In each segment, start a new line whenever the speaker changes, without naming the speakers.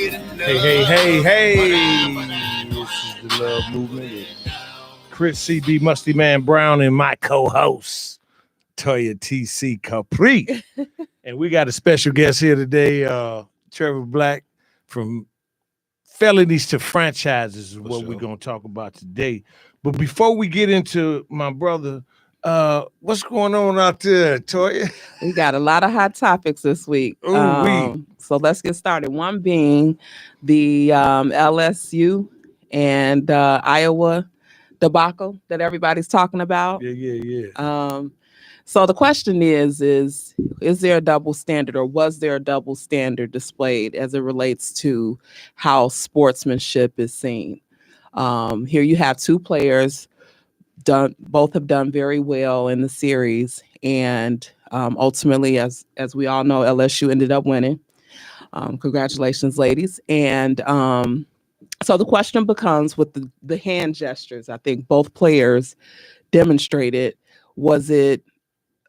Hey. This is the Love Movement with Chris CB, Musty Man Brown, and my co-host, Toya TC Capri. And we got a special guest here today, Trevor Black from Felonies to Franchises is what we're going to talk about today. But before we get into my brother, what's going on out there, Toya?
We got a lot of hot topics this week. So let's get started. One being the LSU and Iowa debacle that everybody's talking about.
Yeah.
So the question is there a double standard, or was there a double standard displayed as it relates to how sportsmanship is seen? Here you have two players, both have done very well in the series, and ultimately, as we all know, LSU ended up winning. Congratulations, ladies. And so the question becomes with the hand gestures. I think both players demonstrated, was it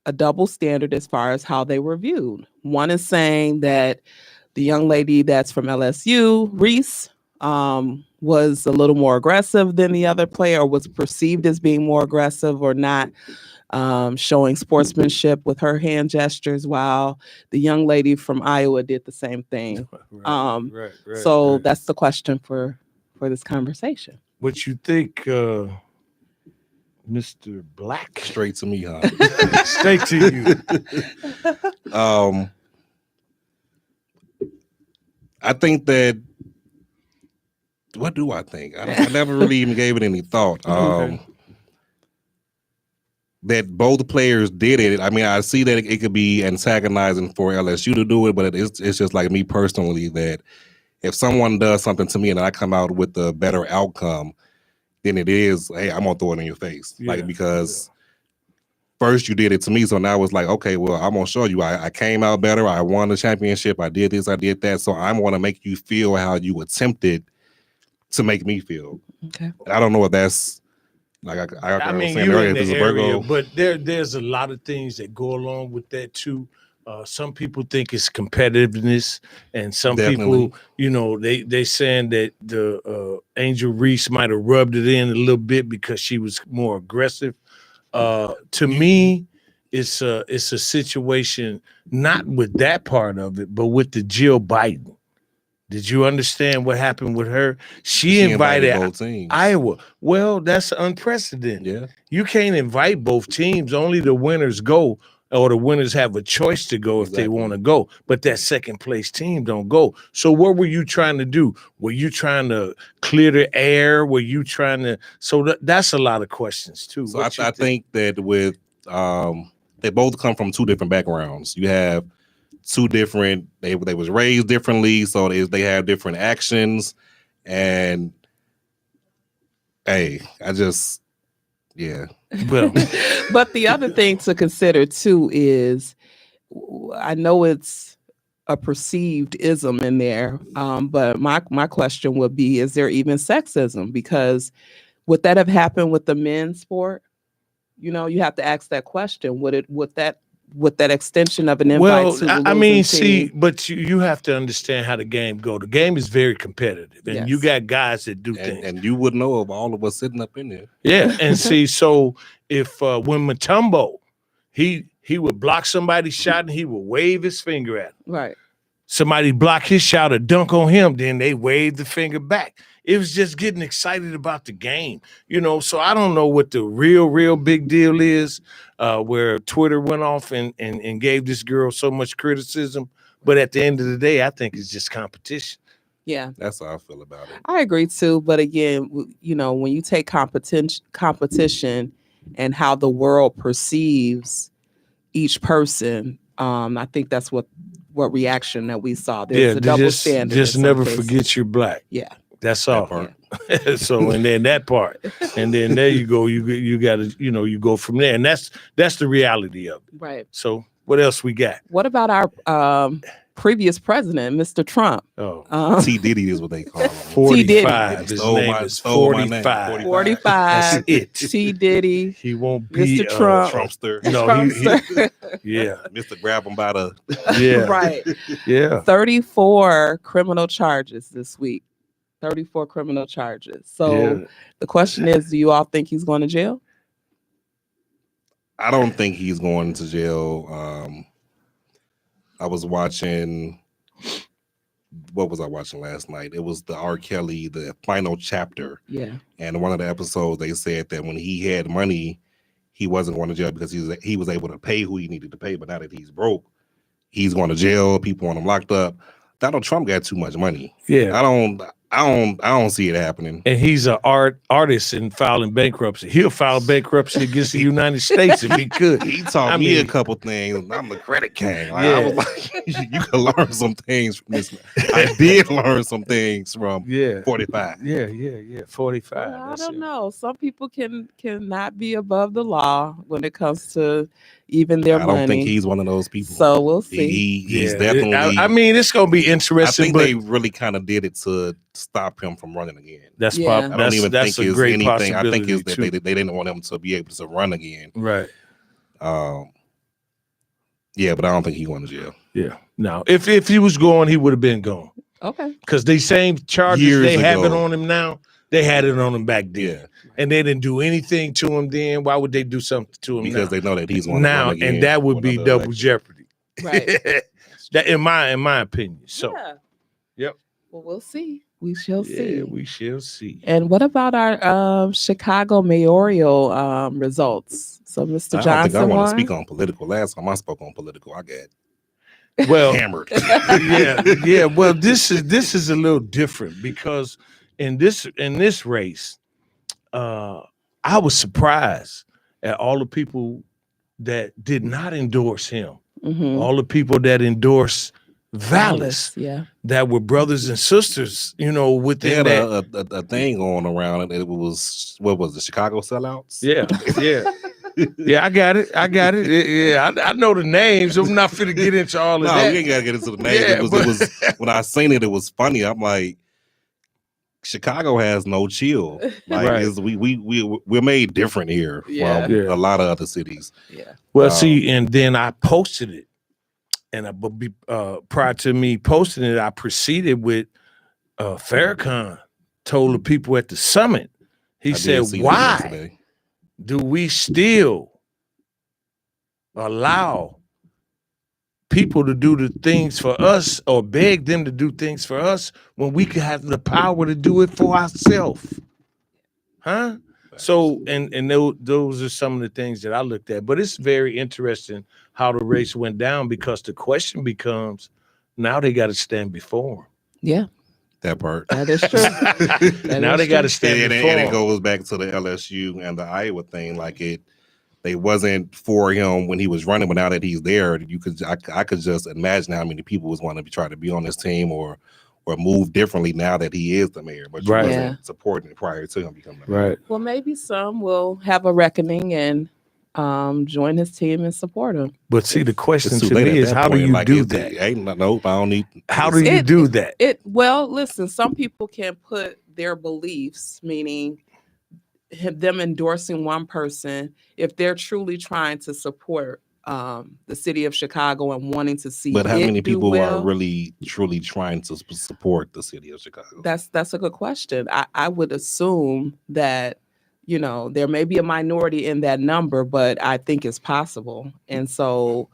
a double standard as far as how they were viewed? One is saying that the young lady that's from LSU, Reese, was a little more aggressive than the other player, or was perceived as being more aggressive or not showing sportsmanship with her hand gestures, while the young lady from Iowa did the same thing.
Right.
That's the question for this conversation.
What you think, Mr. Black?
Straight to me, huh?
Straight to you.
I think that. What do I think? I never really even gave it any thought. That both players did it. I mean, I see that it could be antagonizing for LSU to do it, but it's just like me personally, that if someone does something to me and I come out with a better outcome, then it is, hey, I'm gonna throw it in your face. Because first you did it to me, so now it's like, okay, well, I'm gonna show you. I came out better. I won the championship. I did this. I did that. So I'm gonna make you feel how you attempted to make me feel.
Okay.
I don't know if that's like I
mean,
saying
you're
earlier,
in
if
the
it's a
area,
Virgo.
but there's a lot of things that go along with that too. Some people think it's competitiveness, and some
Definitely.
people, they saying that the Angel Reese might have rubbed it in a little bit because she was more aggressive. To me, it's a situation not with that part of it, but with the Jill Biden. Did you understand what happened with her? She invited
both teams.
Iowa. Well, that's unprecedented.
Yeah.
You can't invite both teams. Only the winners go, or the winners have a choice to go if they want to go. But that second place team don't go. So what were you trying to do? Were you trying to clear the air? Were you trying to? So that's a lot of questions too.
So I think that with they both come from two different backgrounds. You have two different, they was raised differently, so they have different actions, and hey,
Well,
But the other thing to consider too is, I know it's a perceived ism in there, but my question would be, is there even sexism? Because would that have happened with the men's sport? You have to ask that question. Would that extension of an invite to the losing team?
But you have to understand how the game go. The game is very competitive, and you got guys that do things.
And you would know of all of us sitting up in there.
Yeah, and see, so if when Mutombo, he would block somebody's shot and he would wave his finger at him.
Right.
Somebody block his shot or dunk on him, then they wave the finger back. It was just getting excited about the game, So I don't know what the real big deal is, where Twitter went off and gave this girl so much criticism. But at the end of the day, I think it's just competition.
Yeah,
that's how I feel about it.
I agree too. But again, when you take competition and how the world perceives each person, I think that's what reaction that we saw. There's a double standard.
Just never forget you're black.
Yeah.
That's all. Yeah. So, and then that part, and then there you go. You got to, you go from there, and that's the reality of it.
Right.
So, what else we got?
What about our previous president, Mr. Trump.
Oh,
T Diddy is what they call him.
45. His
Stole
name
my-
is
stole my name.
45.
45.
That's it.
T. Diddy,
He won't be
Mr. Trump.
Trumpster.
No,
Trumpster.
yeah,
Mr. Grab him by the.
yeah,
Right.
yeah.
34 criminal charges this week. 34 criminal charges. So
Yeah.
the question is, do you all think he's going to jail?
I don't think he's going to jail. I was watching. What was I watching last night? It was the R. Kelly, the final chapter.
Yeah.
And in one of the episodes, they said that when he had money, he wasn't going to jail because he was able to pay who he needed to pay. But now that he's broke, he's going to jail. People want him locked up. Donald Trump got too much money.
Yeah.
I don't see it happening.
And he's an artist and filing bankruptcy. He'll file bankruptcy against the United States if he could.
He taught me a couple things. And I'm the credit king. Like, I was like, you can learn some things from this. I did learn some things from 45.
Yeah. 45.
Well, I don't know. Some people cannot be above the law when it comes to even their money.
I don't think he's one of those people.
So we'll see.
He's definitely.
I mean, it's gonna be interesting.
I think
but
they really kind of did it to stop him from running again.
That's
Yeah.
probably.
I don't even think
that's a
it's
great
anything. I think
possibility
it's that
too.
they didn't want him to be able to run again.
Right.
Yeah, but I don't think he went to jail.
Yeah. No. If he was going, he would have been gone.
Okay.
Because these same charges
Years
they have it
ago.
on him now, they had it on him back then.
Yeah,
And they didn't do anything to him then. Why would they do something to him
because
now?
they know that he's going
Now,
to run again
and that would
for
be
another
double
election.
jeopardy.
Right.
That in my opinion. So
Yeah.
Yep.
Well, we'll see. We shall see.
yeah, we shall see.
And what about our Chicago mayoral results? So Mr.
I don't
Johnson
think I want
won.
to speak on political. Last time I spoke on political, I got
Well,
hammered.
yeah. Well, this is a little different because in this race, I was surprised at all the people that did not endorse him.
Mhm.
All the people that endorsed Vallis,
Yeah.
that were brothers and sisters,
They
within
had
that.
a thing going around, and it was what was the Chicago sellouts?
Yeah. Yeah, I got it. Yeah, I know the names. I'm not finna get into all of
No,
that.
we ain't gotta get into the names.
Yeah,
it was when I seen it, it was funny. I'm like, Chicago has no chill. Like
Right.
we're made different here
Yeah.
from
Yeah.
a lot of other cities.
Yeah.
Well, see, and then I posted it, and prior to me posting it, I proceeded with Farrakhan told the people at the summit. He
I did
said,
see that
"Why
yesterday.
do we still allow people to do the things for us or beg them to do things for us when we could have the power to do it for ourselves?" Huh? So, and those are some of the things that I looked at. But it's very interesting how the race went down because the question becomes, now they got to stand before him.
Yeah.
That part.
That is true. That
Now
is
they got to
true.
stand
And
before
it
him.
goes back to the LSU and the Iowa thing. Like they wasn't for him when he was running, but now that he's there, I could just imagine how many people was want to try to be on this team or move differently now that he is the mayor. But you
Right.
wasn't
Yeah.
supporting it prior to him becoming the mayor.
Right.
Well, maybe some will have a reckoning and join his team and support him.
But see, the question
It's too
to
late
me
at
is,
that
how do
point.
you
Like,
do
it's-
that?
Ain't nope. I don't need.
How do you
It-
do that?
Well, listen, some people can put their beliefs, meaning them endorsing one person, if they're truly trying to support the city of Chicago and wanting to see
But how
it
many
do
people
well,
are really truly trying to support the city of Chicago?
That's a good question. I would assume that, there may be a minority in that number, but I think it's possible. And so,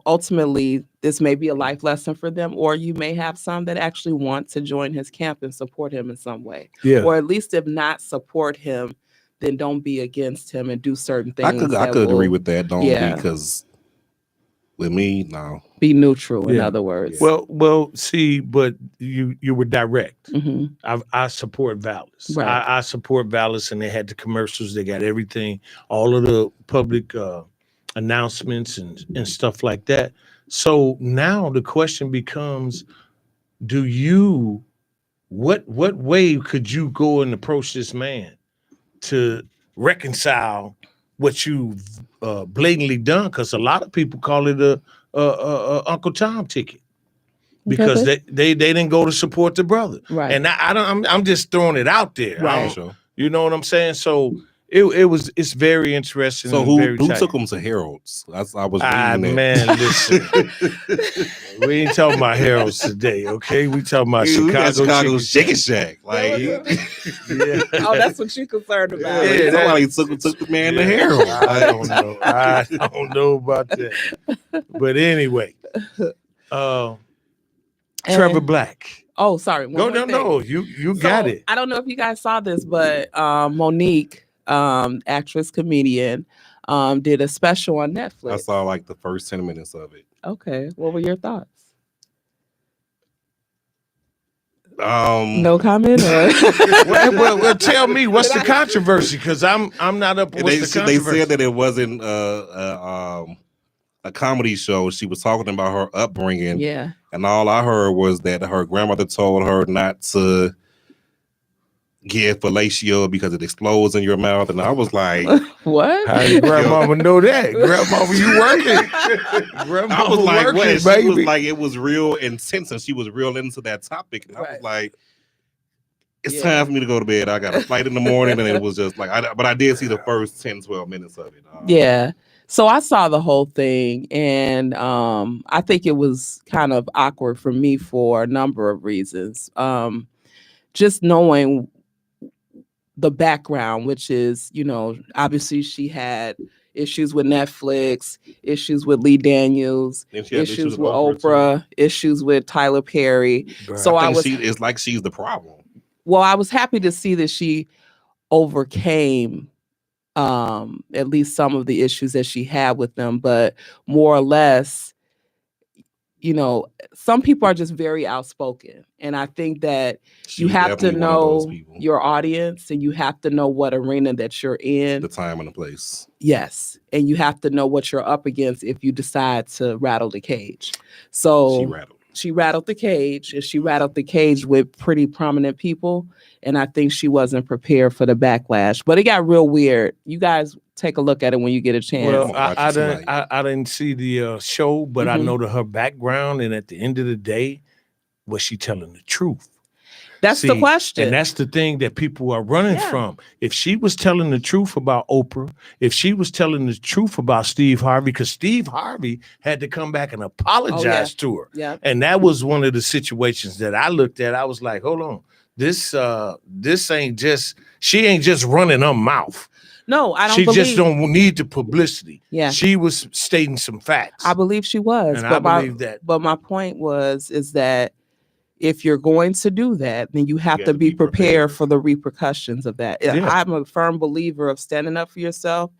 ultimately, this may be a life lesson for them, or you may have some that actually want to join his camp and support him in some way.
Yeah.
Or at least if not support him, then don't be against him and do certain things.
I
that
could agree
will
with that. Don't
Yeah.
because with me, no.
be neutral, in
Yeah.
other words.
Well, see, but you were direct.
Mhm.
I support Vallis.
Right.
I support Vallis, and they had the commercials. They got everything, all of the public announcements and stuff like that. So now the question becomes, what way could you go and approach this man to reconcile what you've blatantly done? Because a lot of people call it a Uncle Tom ticket. because they didn't go to support the brother.
Right.
And I'm just throwing it out there.
Right.
Sure.
You know what I'm saying? So it's very interesting.
So
and
who took them to Harold's? I was reading that.
Man, listen. We ain't talking about Harold's today, okay? We talking about Chicago
Chicken Shack. Like,
yeah.
Oh, that's what you're concerned about.
Yeah, somebody took the man to Harold.
I don't know. I don't know about that. But anyway, Trevor Black.
Oh, sorry.
No. You got it.
I don't know if you guys saw this, but Monique, actress, comedian, did a special on Netflix.
I saw like the first 10 minutes of it.
Okay. What were your thoughts?
No
No comment? Or?
well, tell me what's the controversy? Because I'm not up with the controversy.
They said that it wasn't a comedy show. She was talking about her upbringing.
Yeah.
And all I heard was that her grandmother told her not to give fellatio because it explodes in your mouth. And I was like,
what?
How your grandmama know that? Grandmama, you working? Grandmama
I was like,
working,
what?
baby.
She was like, it was real intense and she was real into that topic. And I was like, it's time for me to go to bed. I got a flight in the morning. And it was just like, but I did see the first 10, 12 minutes of it.
Yeah. So I saw the whole thing, and I think it was kind of awkward for me for a number of reasons. Just knowing the background, which is, obviously she had issues with Netflix, issues with Lee Daniels, issues with Oprah, issues with Tyler Perry.
Right.
So
it's like she's the problem.
Well, I was happy to see that she overcame at least some of the issues that she had with them, but more or less, some people are just very outspoken. And I think that you have to know your audience and you have to know what arena that you're in.
The time and the place.
Yes. And you have to know what you're up against if you decide to rattle the cage. So she rattled the cage, and she rattled the cage with pretty prominent people. And I think she wasn't prepared for the backlash. But it got real weird. You guys take a look at it when you get a chance.
Well, I didn't see the show, but I know her background. And at the end of the day, was she telling the truth?
That's the question.
And that's the thing that people are running from. If she was telling the truth about Oprah, if she was telling the truth about Steve Harvey, because Steve Harvey had to come back and apologize to her.
Yeah.
And that was one of the situations that I looked at. I was like, hold on. This ain't just, she ain't just running her mouth.
No, I don't
She
believe.
just don't need the publicity.
Yeah.
She was stating some facts.
I believe she was.
And I believe that.
But my point is that if you're going to do that, then you have to be prepared for the repercussions of that. Yeah. I'm a firm believer of standing up for yourself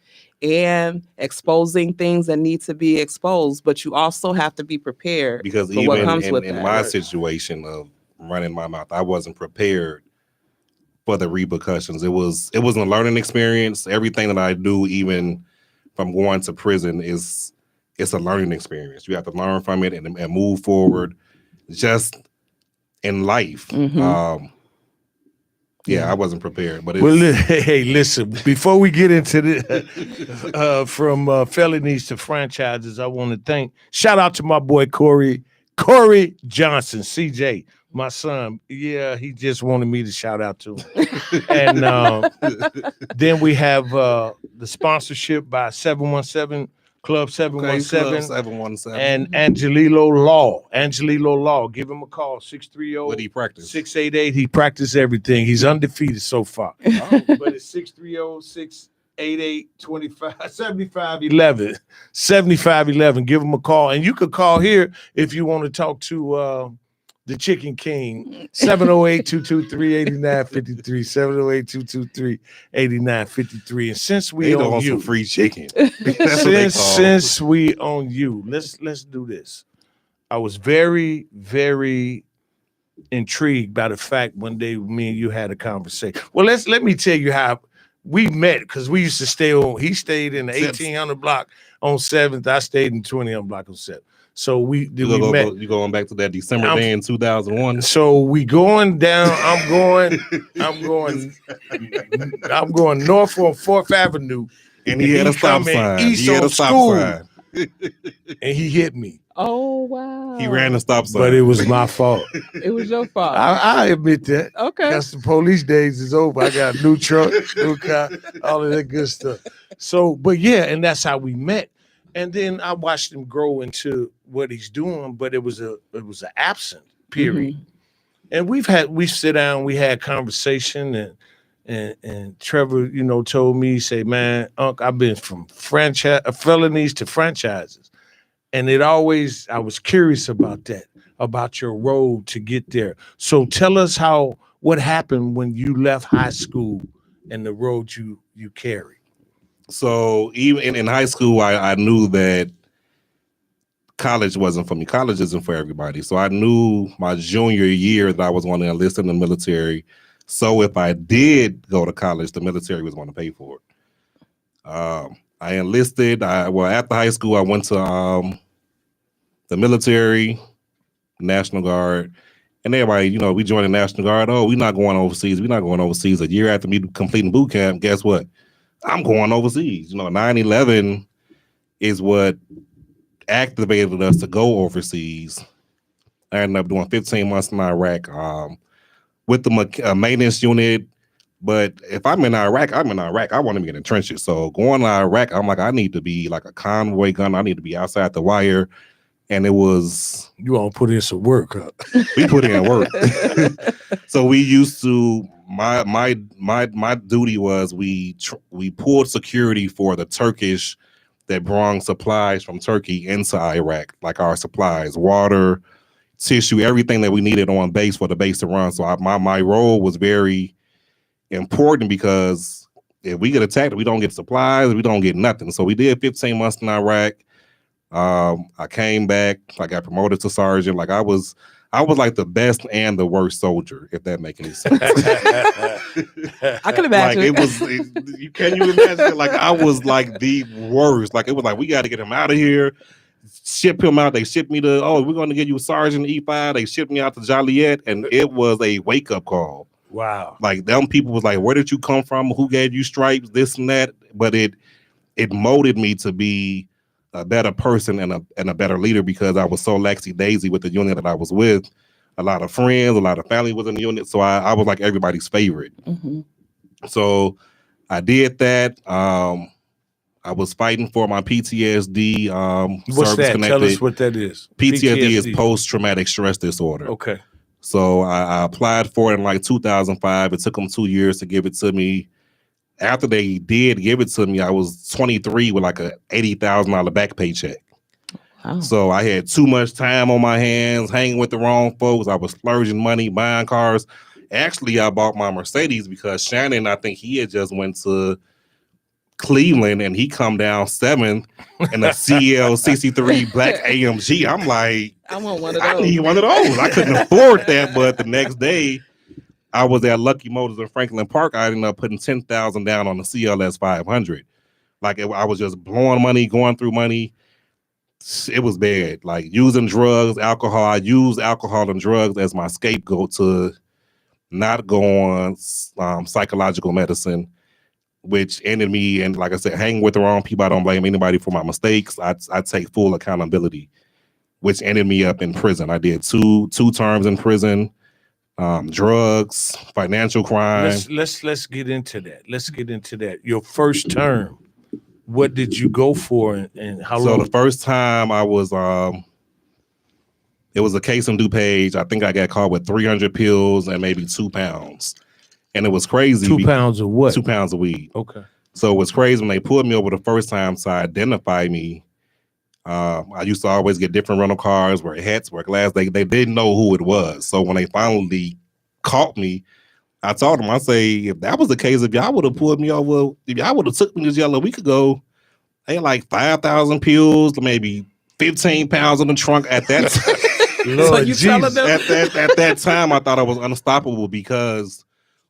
and exposing things that need to be exposed, but you also have to be prepared
because
for
even
what comes with
in
that.
my situation of running my mouth, I wasn't prepared for the repercussions. It was a learning experience. Everything that I do, even from going to prison, it's a learning experience. You have to learn from it and move forward. Just in life. I wasn't prepared. But
hey, listen, before we get into the from felonies to franchises, I want to shout out to my boy Corey Johnson, CJ, my son. Yeah, he just wanted me to shout out to him. And then we have the sponsorship by 717 Club 717 and Angelilo Law. Give him a call, 630.
What he practice?
688. He practiced everything. He's undefeated so far. But it's 630-688-7511. 7511. Give him a call. And you could call here if you want to talk to the Chicken King, 708-223-8953, 708-223-8953. And since we own you,
free chicken.
since we own you, let's do this. I was very, very intrigued by the fact one day me and you had a conversation. Well, let me tell you how we met, because we used to stay on. He stayed in the 1800 block on 7th. I stayed in 2000 block on 7th. So we met. You
going back to that December day in 2001?
So we going down. I'm going north on 4th Avenue,
and he had a stop sign.
East on School, and he hit me.
Oh, wow.
He ran the stop sign.
But it was my fault.
It was your fault.
I admit that.
Okay.
Because the police days is over. I got a new truck, new car, all of that good stuff. So, but yeah, and that's how we met. And then I watched him grow into what he's doing, but it was an absent period.
Mm-hmm.
And we sit down, we had conversation, and Trevor, told me, say, man, Unc, I've been from felonies to franchises. And I was curious about that, about your road to get there. So tell us what happened when you left high school and the road you carried.
So even in high school, I knew that college wasn't for me. College isn't for everybody. So I knew my junior year that I was going to enlist in the military. So if I did go to college, the military was going to pay for it. I enlisted. After high school, I went to the military, National Guard, and everybody, we joined the National Guard. Oh, we're not going overseas. We're not going overseas. A year after me completing boot camp, guess what? I'm going overseas. 9/11 is what activated us to go overseas. I ended up doing 15 months in Iraq with the maintenance unit. But if I'm in Iraq, I'm in Iraq. I want to be in the trenches. So going to Iraq, I'm like, I need to be like a convoy gunner. I need to be outside the wire. And it was...
You all put in some work, huh?
We put in work. So we used to... My duty was we pulled security for the Turkish that brought supplies from Turkey into Iraq, like our supplies, water, tissue, everything that we needed on base for the base to run. So my role was very important because if we get attacked, we don't get supplies, we don't get nothing. So we did 15 months in Iraq. I came back, I got promoted to sergeant. Like I was like the best and the worst soldier, if that makes any sense.
I can imagine.
Like can you imagine? Like I was like the worst. Like it was like, we got to get him out of here, ship him out. They shipped me to, we're going to get you a sergeant E5. They shipped me out to Joliet, and it was a wake up call.
Wow.
Like them people was like, where did you come from? Who gave you stripes? This and that. But it molded me to be a better person and a better leader because I was so laxy-daisy with the unit that I was with. A lot of friends, a lot of family was in the unit. So I was like everybody's favorite.
Mm-hmm.
So I did that. I was fighting for my PTSD.
What's that? Tell us what that is.
PTSD is post-traumatic stress disorder.
Okay.
So I applied for it in like 2005. It took them 2 years to give it to me. After they did give it to me, I was 23 with like a $80,000 back paycheck.
Wow.
So I had too much time on my hands, hanging with the wrong folks. I was splurging money, buying cars. Actually, I bought my Mercedes because Shannon, I think he had just went to Cleveland and he come down 7th in a CL 63 black AMG. I'm like,
I want one of those.
I need one of those. I couldn't afford that, but the next day I was at Lucky Motors in Franklin Park. I ended up putting $10,000 down on the CLS 500. Like I was just blowing money, going through money. It was bad. Like using drugs, alcohol. I used alcohol and drugs as my scapegoat to not go on psychological medicine, which ended me. And like I said, hanging with the wrong people. I don't blame anybody for my mistakes. I take full accountability, which ended me up in prison. I did two terms in prison. Drugs, financial crime.
Let's get into that. Let's get into that. Your first term, what did you go for and how long?
So the first time I was, it was a case in DuPage. I think I got caught with 300 pills and maybe 2 pounds. And it was crazy.
2 pounds of what?
2 pounds of weed.
Okay.
So it was crazy when they pulled me over the first time to identify me. I used to always get different rental cars, wear hats, wear glasses. They didn't know who it was. So when they finally caught me, I told them, I say, if that was the case, if y'all would have pulled me over, if y'all would have took me to jail a week ago, they had like 5,000 pills, maybe 15 pounds in the trunk at that time.
Lord
So you telling them?
At that time, I thought I was unstoppable because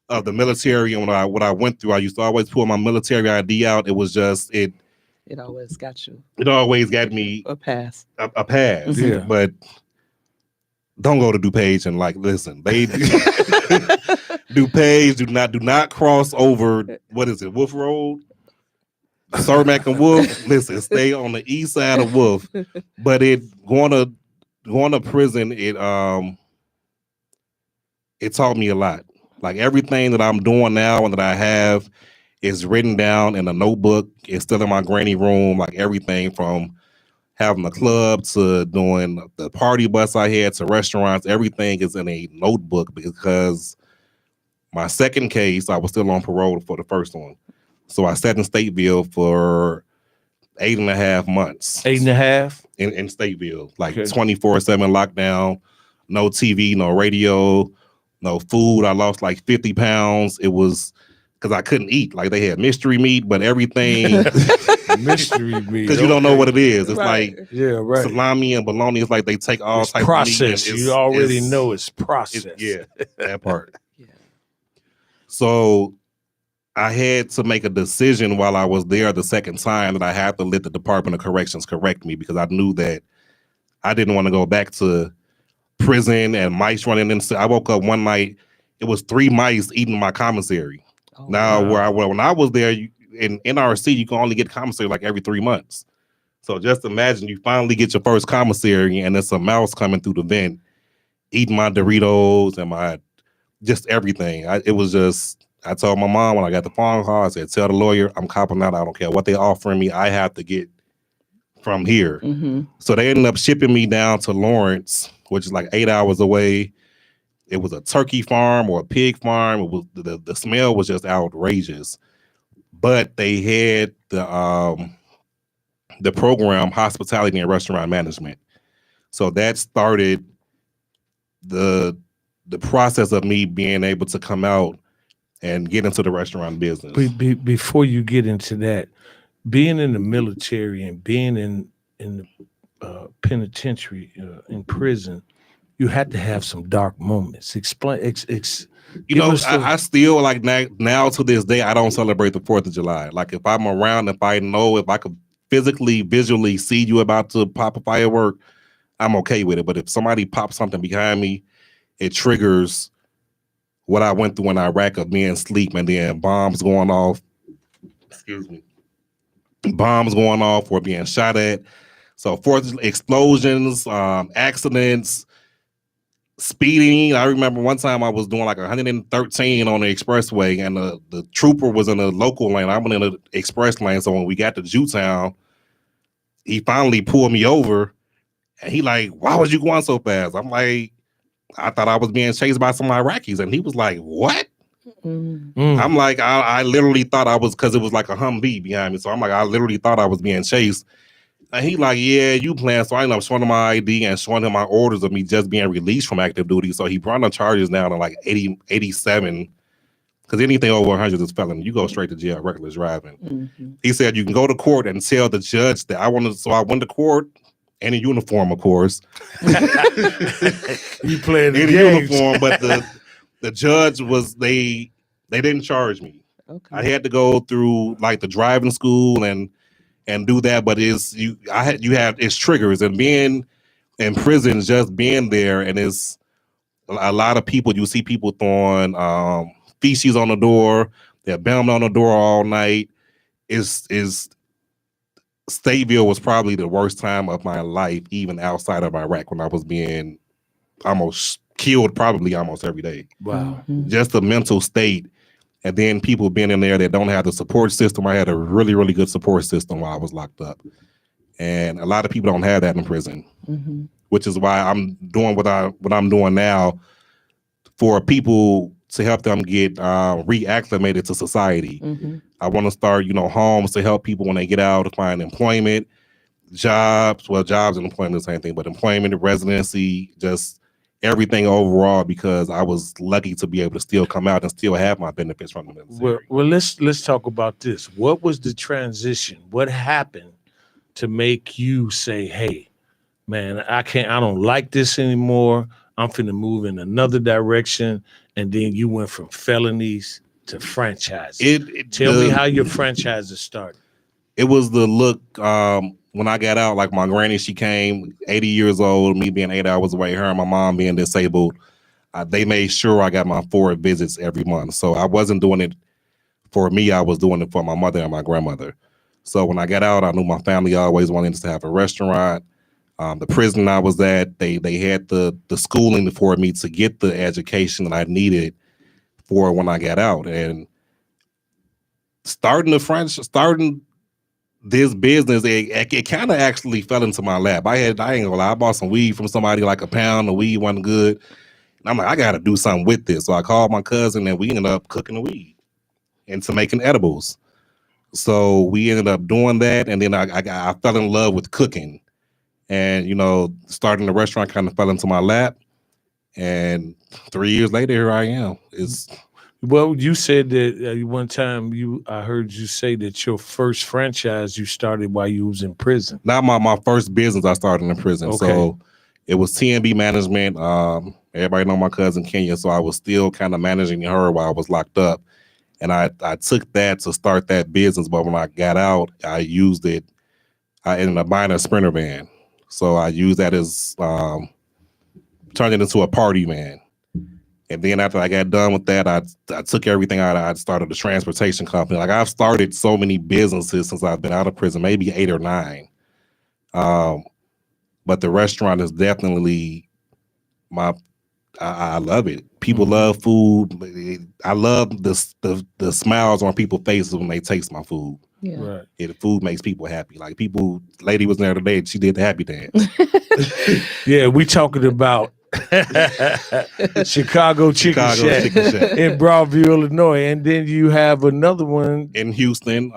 of the military and what I went through. I used to always pull my military ID out. It was just
It always got you
It always got me
a pass.
A pass.
Yeah.
But don't go to DuPage and like listen. They DuPage do not cross over. What is it? Wolf Road. Cermak and Wolf. Listen, stay on the east side of Wolf. But going to prison, it taught me a lot. Like everything that I'm doing now and that I have is written down in a notebook. It's still in my granny room. Like everything from having a club to doing the party bus I had to restaurants, everything is in a notebook because my second case, I was still on parole for the first one. So I sat in Stateville for 8.5 months.
8.5?
In Stateville. Like
Okay.
24/7 lockdown, no TV, no radio, no food. I lost like 50 pounds. It was because I couldn't eat. Like they had mystery meat, but everything.
Mystery meat.
Because you don't know what it is. It's
Right.
like
salami
and bologna. It's like they take all
it's
types
processed.
of meat.
You already know it's processed.
Yeah, that part.
Yeah.
So I had to make a decision while I was there the second time that I had to let the Department of Corrections correct me because I knew that I didn't want to go back to prison and mice running in. I woke up one night, it was 3 mice eating my commissary.
Oh,
Now,
wow.
when I was there, in NRC, you can only get commissary like every 3 months. So just imagine you finally get your first commissary and there's a mouse coming through the vent, eating my Doritos and my just everything. I told my mom when I got the phone call, I said, tell the lawyer I'm copping out. I don't care what they offering me. I have to get from here.
Mm-hmm.
So they ended up shipping me down to Lawrence, which is like 8 hours away. It was a turkey farm or a pig farm. It was the smell was just outrageous. But they had the program hospitality and restaurant management. So that started the process of me being able to come out and get into the restaurant business.
Before you get into that, being in the military and being in the penitentiary, in prison, you had to have some dark moments. Explain.
You know, I still like now to this day, I don't celebrate the 4th of July. Like if I'm around, if I could physically, visually see you about to pop a firework, I'm okay with it. But if somebody pops something behind me, it triggers what I went through in Iraq of being asleep and then bombs going off. Excuse me. Bombs going off or being shot at. So explosions, accidents, speeding. I remember one time I was doing like 113 on the expressway and the trooper was in the local lane. I went in the express lane. So when we got to Jewtown, he finally pulled me over and he like, why was you going so fast? I'm like, I thought I was being chased by some Iraqis. And he was like, what? I'm like, I literally thought I was, because it was like a Humvee behind me. So I'm like, I literally thought I was being chased. And he like, yeah, you playing. So I ended up showing him my ID and showing him my orders of me just being released from active duty. So he brought the charges down to like 87. Because anything over 100 is felony. You go straight to jail, reckless driving.
Mm-hmm.
He said you can go to court and tell the judge that I wanted. So I went to court in a uniform, of course.
You playing the
in
games.
a uniform, but the judge was they didn't charge me.
Okay.
I had to go through like the driving school and do that, but it's triggers, and being in prison, just being there, and it's a lot of people. You see people throwing feces on the door. They're banging on the door all night. Is Stateville was probably the worst time of my life, even outside of Iraq, when I was being almost killed probably almost every day.
Wow.
Mm-hmm.
Just the mental state. And then people being in there that don't have the support system. I had a really, really good support system while I was locked up. And a lot of people don't have that in prison,
Mm-hmm.
which is why I'm doing what I'm doing now for people to help them get reacclimated to society.
Mm-hmm.
I want to start, homes to help people when they get out to find employment, jobs. Well, jobs and employment is the same thing, but employment, residency, just everything overall, because I was lucky to be able to still come out and still have my benefits from the military.
Well, let's talk about this. What was the transition? What happened to make you say, "Hey, man, I don't like this anymore. I'm finna move in another direction." And then you went from felonies to franchise. Tell me how your franchises started.
It was the look. When I got out, like my granny, she came 80 years old, me being 8 hours away, her and my mom being disabled. They made sure I got my 4 visits every month. So I wasn't doing it for me. I was doing it for my mother and my grandmother. So when I got out, I knew my family always wanted us to have a restaurant. The prison I was at, they had the schooling for me to get the education that I needed for when I got out. And starting this business, it kind of actually fell into my lap. I ain't gonna lie, I bought some weed from somebody, like a pound of weed wasn't good. And I'm like, I gotta do something with this. So I called my cousin and we ended up cooking the weed into making edibles. So we ended up doing that, and then I fell in love with cooking. And, starting the restaurant kind of fell into my lap. And 3 years later, here I am.
Well, you said that one time I heard you say that your first franchise you started while you was in prison.
Not my first business I started in prison.
Okay.
So it was TNB Management. Everybody know my cousin Kenya, so I was still kind of managing her while I was locked up. And I took that to start that business, but when I got out, I used it. I ended up buying a Sprinter van. So I used that as, turned it into a party van. And then after I got done with that, I took everything out. I started a transportation company. Like, I've started so many businesses since I've been out of prison, maybe 8 or 9. But the restaurant is definitely I love it. People love food. I love the smiles on people's faces when they taste my food.
Yeah.
Right.
The food makes people happy. Like, lady was there today, she did the happy dance.
Yeah, we talking about Chicago Chicken Shack in Broadview, Illinois, and then you have another one
in Houston.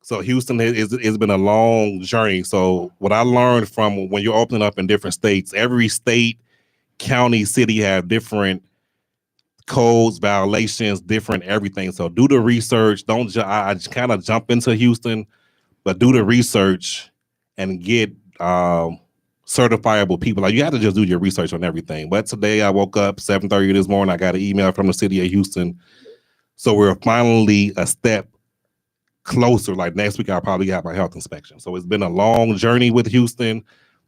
So Houston has been a long journey. So what I learned from when you're opening up in different states, every state, county, city have different codes, violations, different everything. So do the research. I just kind of jump into Houston, but do the research and get certifiable people. Like, you have to just do your research on everything. But today I woke up 7:30 this morning. I got an email from the city of Houston. So we're finally a step closer. Like, next week I'll probably have my health inspection. So it's been a long journey with Houston,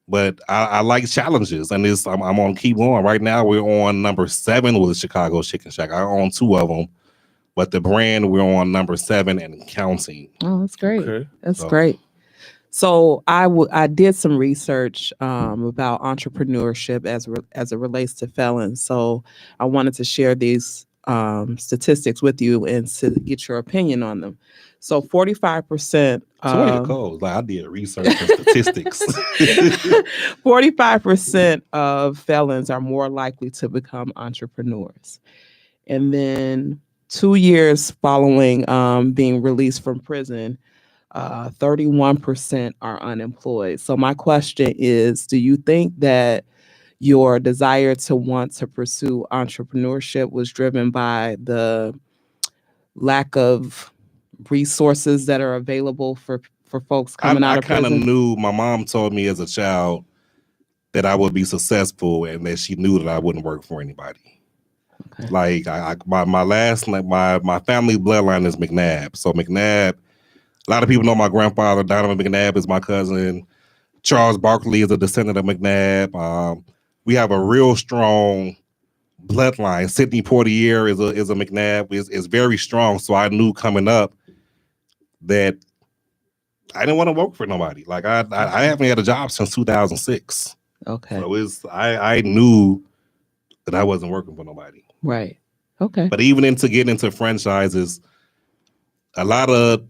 but I like challenges, and I'm on keep going. Right now we're on number 7 with Chicago Chicken Shack. I own 2 of them, but the brand, we're on number 7 and counting.
Oh, that's great.
Okay.
That's great. So I did some research about entrepreneurship as it relates to felons. So I wanted to share these statistics with you and to get your opinion on them. So 45%.
So way to go. Like, I did research and statistics.
45% of felons are more likely to become entrepreneurs. And then 2 years following being released from prison, 31% are unemployed. So my question is, do you think that your desire to want to pursue entrepreneurship was driven by the lack of resources that are available for folks coming out of prison?
I kind of knew, my mom told me as a child that I would be successful and that she knew that I wouldn't work for anybody. Okay. Like, my family bloodline is McNabb. So McNabb, a lot of people know my grandfather, Donovan McNabb, is my cousin. Charles Barkley is a descendant of McNabb. We have a real strong bloodline. Sidney Portier is a McNabb, is very strong. So I knew coming up that I didn't want to work for nobody. Like, I haven't had a job since 2006.
Okay.
So I knew that I wasn't working for nobody.
Right. Okay.
But even to get into franchises, a lot of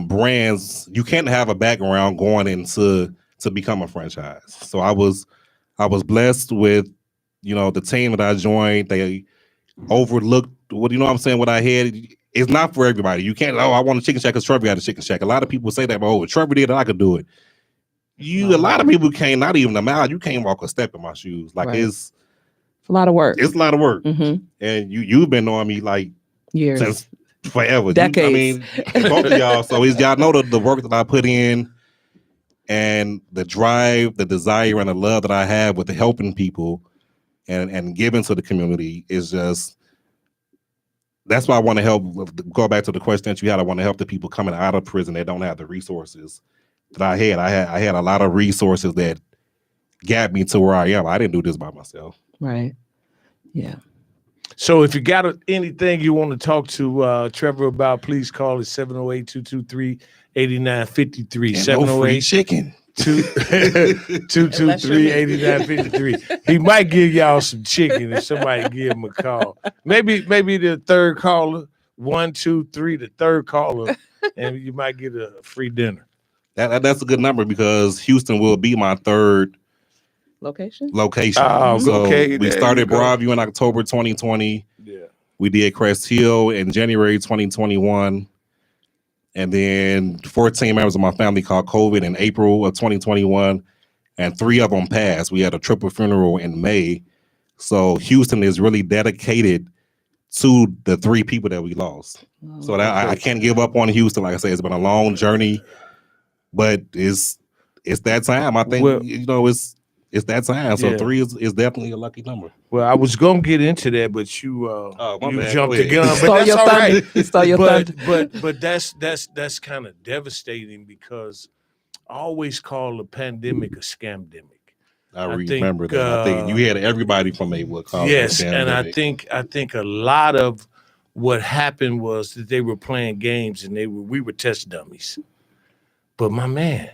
brands, you can't have a background going into to become a franchise. So I was blessed with, the team that I joined. They overlooked what I had. It's not for everybody. You can't, I want a chicken shack because Trevor got a chicken shack. A lot of people say that, but if Trevor did it, I could do it. A lot of people can't, not even a mile, you can't walk a step in my shoes. Like, right. It's
a lot of work.
It's a lot of work.
Mm-hmm.
And you've been knowing me like
years,
since forever.
Decades.
Both of y'all. So y'all know the work that I put in and the drive, the desire, and the love that I have with helping people and giving to the community is just, that's why I want to help. Go back to the question that you had. I want to help the people coming out of prison that don't have the resources that I had. I had a lot of resources that got me to where I am. I didn't do this by myself.
Right. Yeah.
So if you got anything you want to talk to Trevor about, please call us 708-223-8953. 708
chicken.
223-8953. He might give y'all some chicken if somebody give him a call. Maybe the third caller, 1, 2, 3, the third caller, and you might get a free dinner.
That's a good number because Houston will be my third
location.
Oh,
So
okay.
we started Broadview in October 2020.
Yeah.
We did Crest Hill in January 2021. And then 14 members of my family caught COVID in April of 2021. And 3 of them passed. We had a triple funeral in May. So Houston is really dedicated to the 3 people that we lost. So that I can't give up on Houston. Like I say, it's been a long journey, but it's that time. I think it's that time. So 3 is definitely a lucky number.
Well, I was gonna get into that, but you jumped the gun.
But that's all right. You stole your thunder.
But that's kind of devastating because I always call the pandemic a scamdemic.
I remember that. I think you had everybody from Maywood call
yes,
it a
and
scamdemic.
I think a lot of what happened was that they were playing games and we were test dummies. But my man,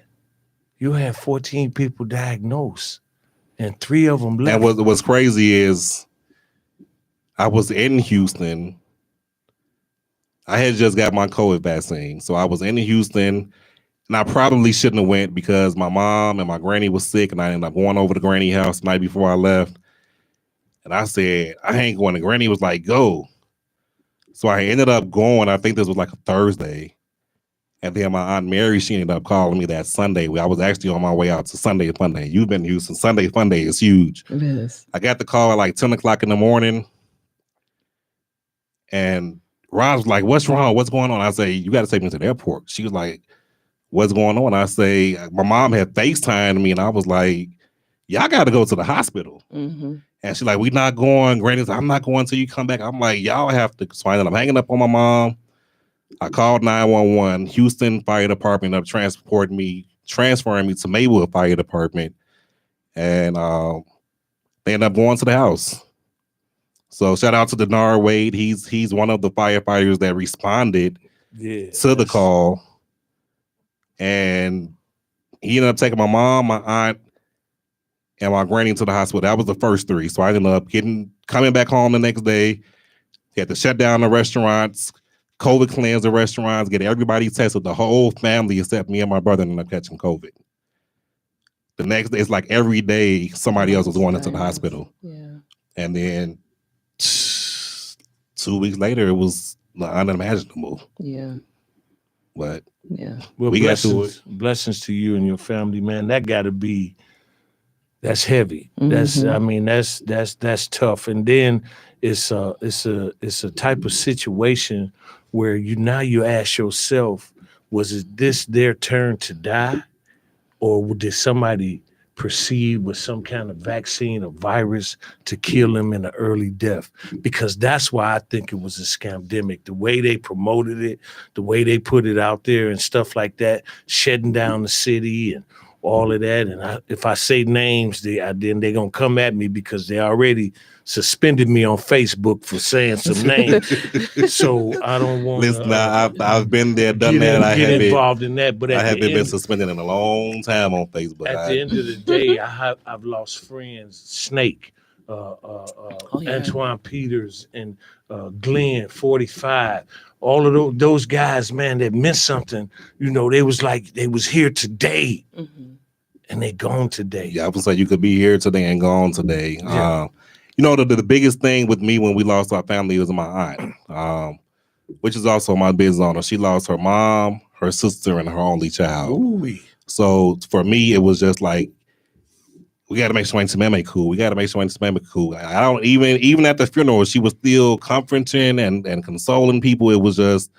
you had 14 people diagnosed. And 3 of them left.
And what's crazy is I was in Houston. I had just got my COVID vaccine. So I was in Houston and I probably shouldn't have went because my mom and my granny was sick and I ended up going over to Granny house the night before I left. And I said, I ain't going. And Granny was like, go. So I ended up going. I think this was like a Thursday. And then my Aunt Mary, she ended up calling me that Sunday. I was actually on my way out to Sunday Fun Day. You've been in Houston. Sunday Fun Day is huge.
It is.
I got the call at like 10 o'clock in the morning. And Ron was like, what's wrong? What's going on? I say, you got to take me to the airport. She was like, what's going on? I say, my mom had FaceTimed me. And I was like, y'all got to go to the hospital.
Mm-hmm.
And she's like, we not going. Granny's, I'm not going until you come back. I'm like, y'all have to. So I ended up hanging up on my mom. I called 911. Houston Fire Department up transferring me to Maywood Fire Department, and they ended up going to the house. So shout out to Denard Wade. He's one of the firefighters that responded to the call, and he ended up taking my mom, my aunt, and my granny to the hospital. That was the first 3. So I ended up coming back home the next day. He had to shut down the restaurants. COVID cleanse the restaurants, get everybody tested, the whole family except me and my brother ended up catching COVID. The next day, it's like every day somebody else was going into the hospital.
Yeah.
And then 2 weeks later, it was unimaginable.
Yeah.
But
well,
we got through it.
Blessings to you and your family, man. That got to be, that's heavy.
Mm-hmm.
That's tough. And then it's a type of situation where you ask yourself, was it this their turn to die? Or did somebody proceed with some kind of vaccine or virus to kill them in an early death? Because that's why I think it was a scamdemic. The way they promoted it, the way they put it out there and stuff like that, shutting down the city and all of that. And if I say names, then they're going to come at me because they already suspended me on Facebook for saying some names. So I don't want to.
Listen, I've been there, done that. I
get
haven't
involved in that. But
I haven't been suspended in a long time on Facebook.
At the end of the day, I've lost friends. Snake, Antoine Peters, and Glenn 45. All of those guys, man, that meant something. They was here today, and they gone today.
Yeah, I would say you could be here today and gone today.
Yeah.
The biggest thing with me when we lost our family was my aunt, which is also my business owner. She lost her mom, her sister, and her only child.
Ooh.
So for me, it was just like, we got to make sure Meme cool. We got to make sure Meme cool. I don't even at the funeral, she was still comforting and consoling people. It was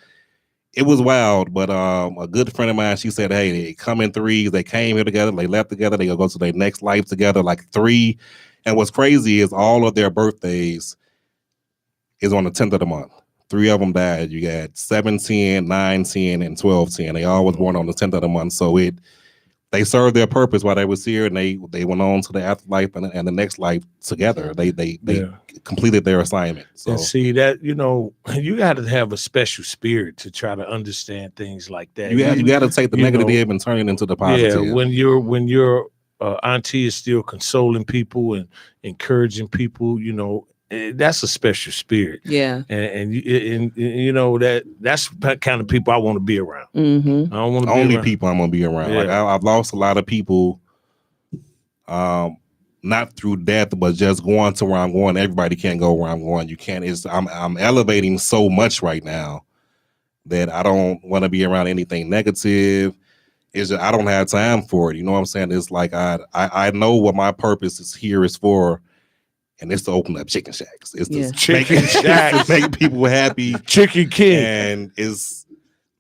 wild. But a good friend of mine, she said, hey, they come in 3s. They came here together. They left together. They go to their next life together, like 3. And what's crazy is all of their birthdays is on the 10th of the month. 3 of them died. You got 7/10, 9/10, and 12/10. They all was born on the 10th of the month. So they served their purpose while they was here, and they went on to the afterlife and the next life together. They completed their assignment. So
and see that, you got to have a special spirit to try to understand things like that.
You got to take the negative and turn it into the positive.
Yeah, when your auntie is still consoling people and encouraging people, that's a special spirit.
Yeah,
and that's the kind of people I want to be around.
Mm-hmm.
I don't want to
only people I'm gonna be around.
Yeah.
Like I've lost a lot of people, not through death, but just going to where I'm going. Everybody can't go where I'm going. You can't. I'm elevating so much right now that I don't want to be around anything negative. It's just, I don't have time for it. You know what I'm saying? It's like I know what my purpose is here is for. And it's to open up chicken shacks. It's to
chicken shacks,
make people happy.
Chicken King,
and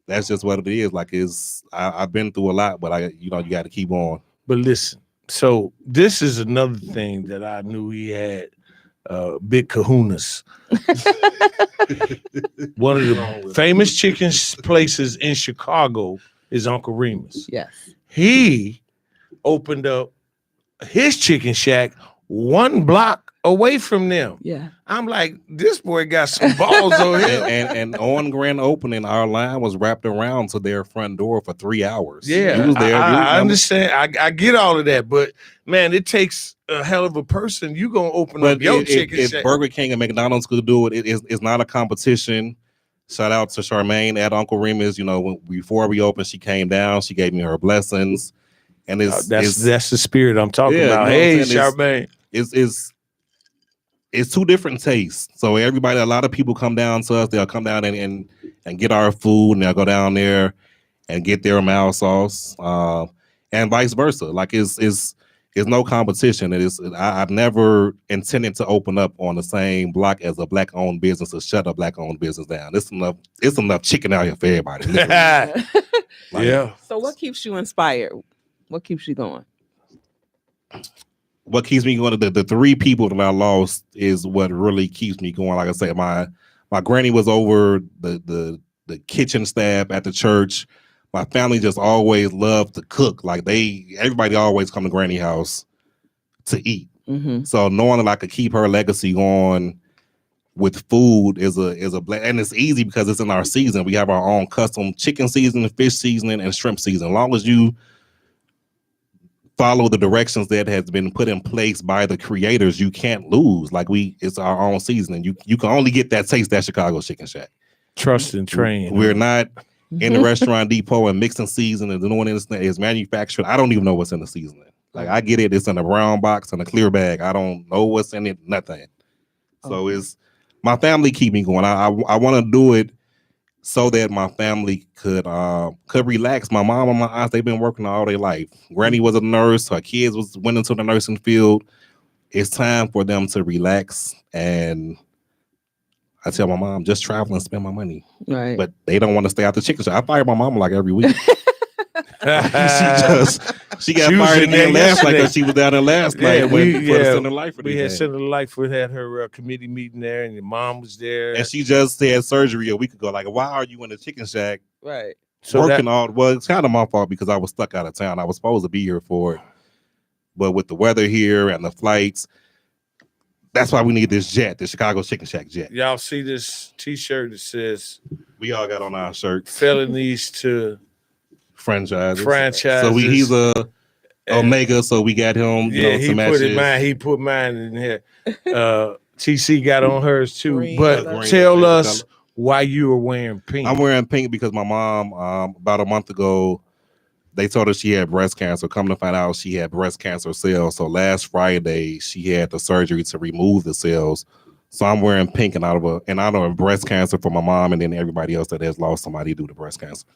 that's just what it is. Like I've been through a lot, but you got to keep on.
But listen, so this is another thing that I knew he had big kahunas. One of the famous chicken places in Chicago is Uncle Remus.
Yes,
he opened up his chicken shack 1 block away from them.
Yeah.
I'm like, this boy got some balls over here.
And on grand opening, our line was wrapped around to their front door for 3 hours.
Yeah.
He was there.
I understand. I get all of that, but man, it takes a hell of a person. You gonna open up your chicken shack.
If Burger King and McDonald's could do it, it's not a competition. Shout out to Charmaine at Uncle Remus. Before we opened, she came down, she gave me her blessings. And that's
the spirit I'm talking about. Hey, Charmaine.
It's two different tastes. So a lot of people come down to us. They'll come down and get our food, and they'll go down there and get their mayo sauce, and vice versa. Like it's no competition. I've never intended to open up on the same block as a black-owned business or shut a black-owned business down. It's enough chicken out here for everybody.
Yeah.
So what keeps you inspired? What keeps you going?
What keeps me going? The 3 people that I lost is what really keeps me going. Like I said, my granny was over the kitchen staff at the church. My family just always loved to cook. Like everybody always come to Granny house to eat.
Mm-hmm.
So knowing that I could keep her legacy going with food is a and it's easy because it's in our season. We have our own custom chicken seasoning, fish seasoning, and shrimp seasoning. As long as you follow the directions that has been put in place by the creators, you can't lose. Like it's our own seasoning. You can only get that taste at Chicago Chicken Shack.
Trust and train.
We're not in the restaurant depot and mixing seasoning and doing anything. It's manufactured. I don't even know what's in the seasoning. Like I get it. It's in a brown box and a clear bag. I don't know what's in it. Nothing. So it's my family keep me going. I want to do it so that my family could relax. My mom and my aunts, they've been working all their life. Granny was a nurse. Her kids went into the nursing field. It's time for them to relax. And I tell my mom, just travel and spend my money.
Right. But
they don't want to stay out the chicken shop. I fire my mom like every week. she got fired again last night because she was down there last night for the Center Life.
We had Center Life. We had her committee meeting there, and your mom was there.
And she just had surgery a week ago. Like, why are you in the chicken shack?
Right.
Working all. Well, it's kind of my fault because I was stuck out of town. I was supposed to be here for it, but with the weather here and the flights, that's why we need this jet, the Chicago Chicken Shack jet.
Y'all see this T-shirt that says
we all got on our shirt.
Felonies to
franchises.
So
he's a Omega, so we got him.
He put mine in here. TC got on hers too.
Green,
but tell us why you were wearing pink.
I'm wearing pink because my mom, about a month ago, they told her she had breast cancer. Come to find out, she had breast cancer cells. So last Friday, she had the surgery to remove the cells. So I'm wearing pink in honor of breast cancer for my mom and then everybody else that has lost somebody due to breast cancer.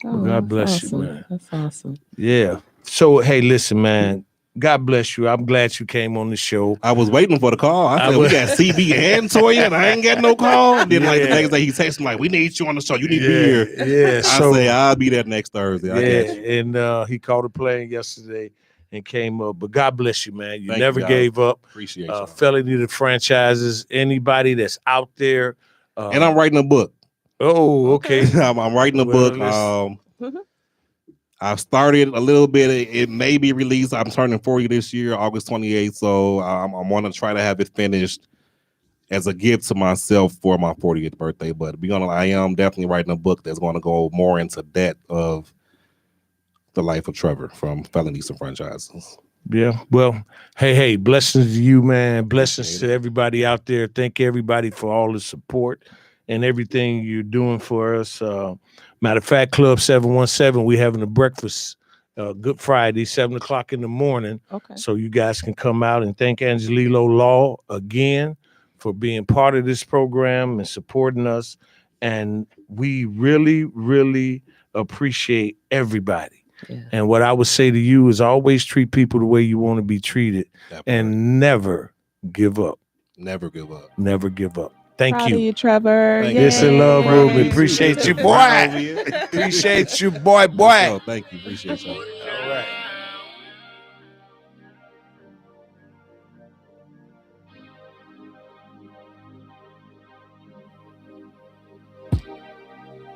Oh,
God bless
awesome.
you, man.
That's awesome.
Yeah. So, hey, listen, man. God bless you. I'm glad you came on the show.
I was waiting for the call. I said, we got CB and Toya, and I ain't got no call. And then, the next day, he texted me, like, we need you on the show. You need to be here.
Yeah.
I say, I'll be there next Thursday.
And he called a plane yesterday and came up. But God bless you, man. You
Thank
never
you,
gave up.
Appreciate you.
Felony to franchises. Anybody that's out there.
And I'm writing a book.
Oh, okay.
I'm writing a book. I've started a little bit. It may be released. I'm turning 40 this year, August 28th. So I'm want to try to have it finished as a gift to myself for my 40th birthday. But I am definitely writing a book that's going to go more into depth of the life of Trevor from felonies to franchises.
Yeah. Well, hey, blessings to you, man. Blessings to everybody out there. Thank everybody for all the support and everything you're doing for us. Matter of fact, Club 717, we having a breakfast Good Friday, 7:00 in the morning.
Okay.
So you guys can come out and thank Angelilo Law again for being part of this program and supporting us. And we really, really appreciate everybody.
Yeah.
And what I would say to you is always treat people the way you want to be treated and never give up.
Never give up.
Never give up. Thank
Proud
you.
of you, Trevor.
This is Love Movement. Appreciate you, boy. Appreciate you, boy.
Oh, thank you. Appreciate you.
All right.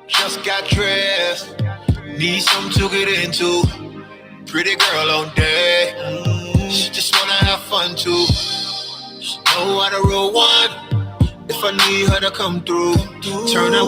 Just got dressed, need something to get into. Pretty girl on deck, she just wanna have fun too. She know how to roll one, if I need her to come through. Turn up.